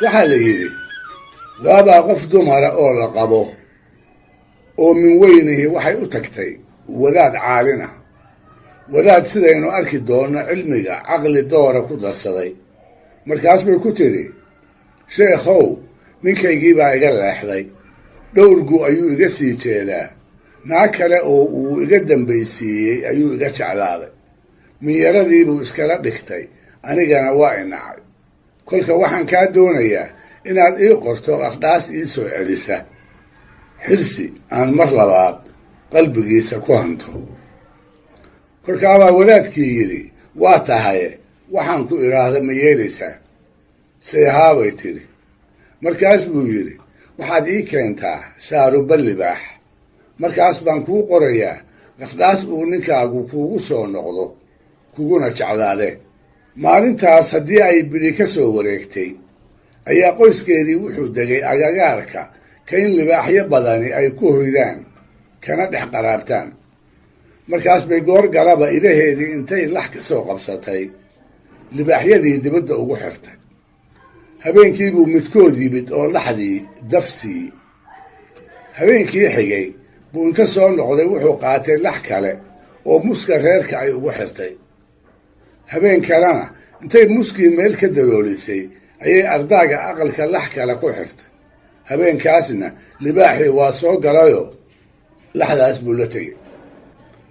waxaa la yidhi waabaa qof dumara oo la qabo oo min weynihi waxay u tagtay wadaad caalin ah wadaad sidaynu arki doonno cilmiga caqli doora ku darsaday markaas bay ku tidhi sheekhow ninkaygii baa iga leexday dhowrgu ayuu iga sii jeedaa naag kale oo uu iga dambaysiiyey ayuu iga jeclaaday minyaradiibuu iskala dhigtay anigana waa inacay kolka waxaan kaa doonayaa inaad ii qorto qardhaas ii soo celisa xirsi aan mar labaad qalbigiisa ku hanto kolkaabaa wadaadkii yidhi waa tahaye waxaan ku idhaahda ma yeelaysaa seehaabay tidhi markaas buu yidhi waxaad ii keentaa shaaruba libaax markaas baan kuu qorayaa qardhaas uu ninkaagu kuugu soo noqdo kuguna jeclaade maalintaas haddii ay bidhi ka soo wareegtay ayaa qoyskeedii wuxuu degay agagaarka ka in libaaxyo badani ay ku hoydaan kana dhex qaraabtaan markaas bay goor galaba idaheedii intay lax ka soo qabsatay libaaxyadii dibadda ugu xirtay habeenkiibuu midkood yimid oo laxdii dafsii habeenkii xigay buu inta soo noqday wuxuu qaatay lax kale oo muska reerka ay ugu xirtay habeen kalena intay muskii meel ka daloolisay ayay ardaaga aqalka lax kale ku xirtay habeenkaasna libaaxii waa soo galayoo laxdaas buu la tegey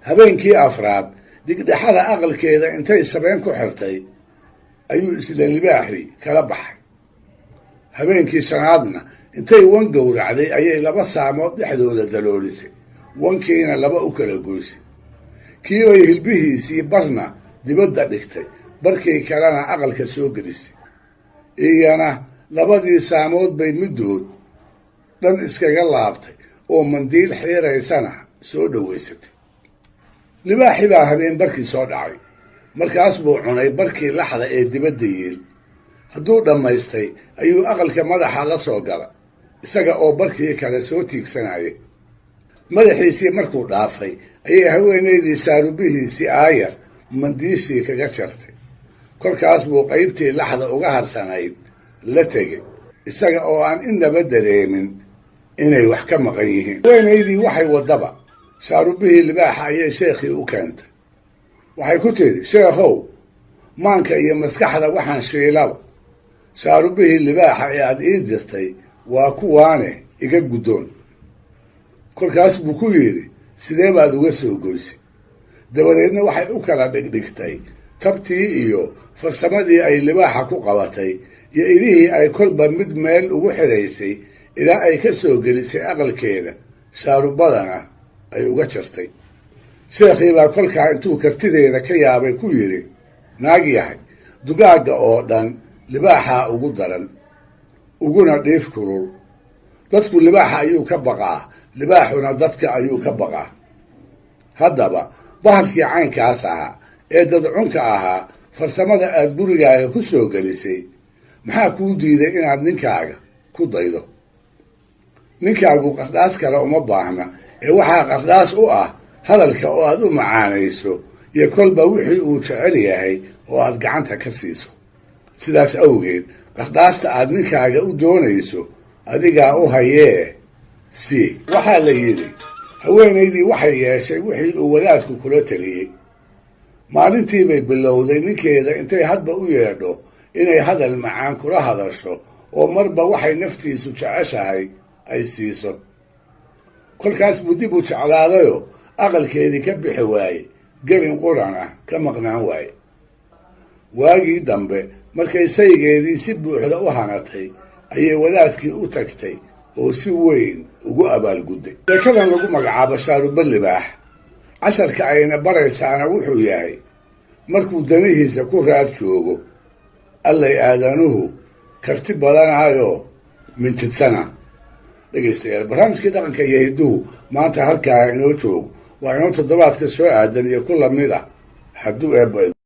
habeenkii afraad digdhexada aqalkeeda intay sabeen ku xirtay ayuu isla libaaxii kala baxay habeenkii shanaadna intay wan gowracday ayay laba saamood dhexdooda daloolisay wankiina laba u kala goysay kii ay hilbihiisii barna dibadda dhigtay barkii kalena aqalka soo gelisay iyana labadii saamood bay middood dhan iskaga laabtay oo mandiil xiiraysana soo dhowaysatay libaaxii baa habeen barkii soo dhacay markaas buu cunay barkii laxda ee dibadda yiil hadduu dhammaystay ayuu aqalka madaxa la soo gala isaga oo barkii kale soo tiigsanayay madaxiisii markuu dhaafay ayay haweenaydii shaarubihiisii aayar mandiishii kaga jartay kolkaas buu qaybtii laxda uga harsanayd la tegay isaga oo aan innaba dareemin inay wax ka maqan yihiin haweenaydii waxay waddaba shaarubihii libaaxa ayay sheekhii u keentay waxay ku tidhi sheekhow maanka iyo maskaxda waxaan shiilaba shaarubihii libaaxa ee aad ii dirtay waa kuwaane iga guddoon kolkaas buu ku yidhi sidee baad uga soo goysay dabadeedna waxay u kala dhigdhigtay tabtii iyo farsamadii ay libaaxa ku qabatay iyo idihii ay kolba mid meel ugu xidhaysay ilaa ay ka soo gelisay aqalkeeda shaarubadana ay uga jartay sheekhii baa kolkaa intuu kartideeda ka yaabay ku yidhi naag yahay dugaagga oo dhan libaaxaa ugu daran uguna dhiif kulul dadku libaaxa ayuu ka baqaa libaaxuna dadka ayuu ka baqaa haddaba bahalkii caynkaas ahaa ee dadcunka ahaa farsamada aad gurigaaga ku soo gelisay maxaa kuu diiday inaad ninkaaga ku daydo ninkaagu qardhaas kale uma baahna ee waxaa qardhaas u ah hadalka oo aad u macaanayso iyo kolba wixii uu jecel yahay oo aad gacanta ka siiso sidaas awgeed qardhaasta aad ninkaaga u doonayso adigaa u hayee si waxaa la yidhi haweenaydii waxay yeeshay wixii uu wadaadku kula teliyey maalintiibay bilowday ninkeeda intay hadba u yeedho inay hadal macaan kula hadasho oo marba waxay naftiisu jeceshahay ay siiso kolkaas buu dib u jeclaadayoo aqalkeedii ka bixi waaye gelin qurana ka maqnaan waaye waagii dambe markay saygeedii si buuxda u hanatay ayay wadaadkii u tagtay oo si weyn ugu abaalgudday sheekadan lagu magacaabo shaaruba libaax casharka ayna baraysaana wuxuu yahay markuu danihiisa ku raad joogo allay aadanuhu karti badanaayoo mintidsana dhegaystayaal barnaamijkii dhaqanka iyo hidduhu maanta halkaa inoo joogo waa inoo toddobaadka soo aadan iyo ku lamid ah hadduu eebba